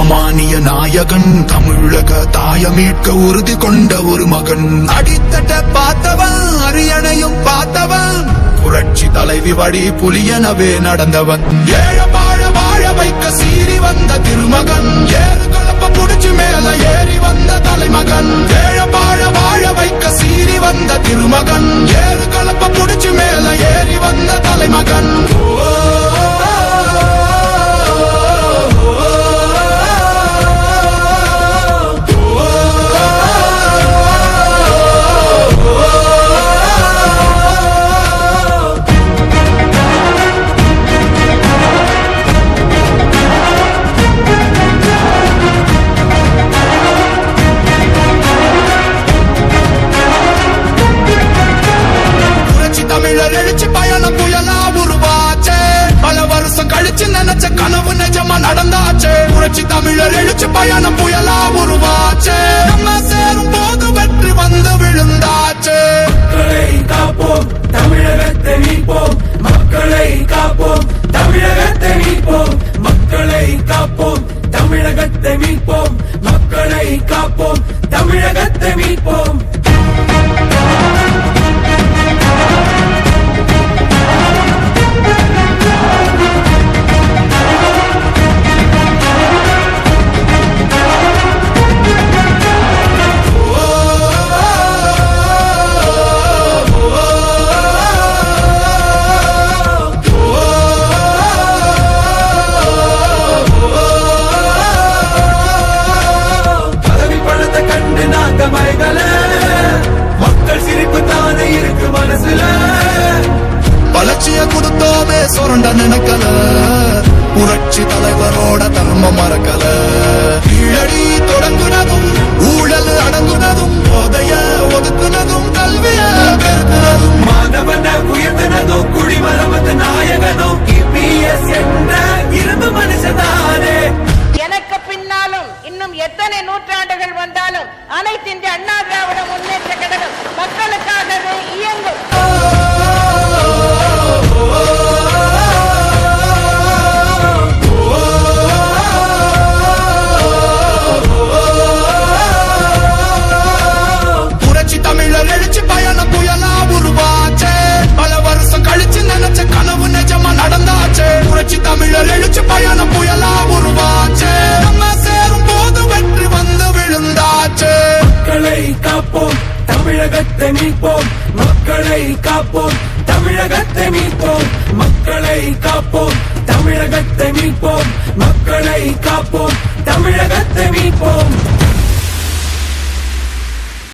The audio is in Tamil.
சாமானிய நாயகன், தமிழக தாய மீட்க உறுதி கொண்ட ஒரு மகன். அடித்தட்ட பார்த்தவன், அரியணையும் பார்த்தவன், புரட்சி தலைவி வழி புலியனவே நடந்தவன். ஏழ வாழ வாழ வைக்க சீறி வந்த திருமகன், ஏறு கலப்ப புடிச்சு மேல ஏறி வந்த தலைமகன். ஏழ வாழ வாழ வைக்க சீறி வந்த திருமகன், ஏறு கலப்ப புடிச்சு மேல ஏறி வந்த தலைமகன். எழுச்சி பயணம் புயலா உருவாச்சே, பல வருஷம் கழிச்சு நினைச்ச கனவு நிஜமா நடந்தாச்சே. புரட்சி தமிழர் எழுச்சி பயணம் புயலா உருவாச்சே, நம்ம சேரும் போது வெற்றி வந்து விழுந்தாச்சே. மக்களை காப்போம், தமிழகத்தை மீட்போம். மக்களை காப்போம், தமிழகத்தை மீட்போம். மக்களை காப்போம், தமிழகத்தை மீட்போம். மக்களை காப்போம், தமிழகத்தை மீட்போம். மக்கள் சிரிப்பு தானே இருக்கு மனசுல, வளர்ச்சிய கொடுத்தோமே சுரண்ட நினைக்கல, புரட்சி தலைவரோட தர்மம் மறக்கல. கீழடி தொடங்குனதும் ஊழல் அடங்குனதும், போதைய ஒதுக்குனதும் கல்விய பெருக்குனதும், மாணவன உயர்த்தினதும் குடிமரமத்த நாயகனும், கிபிய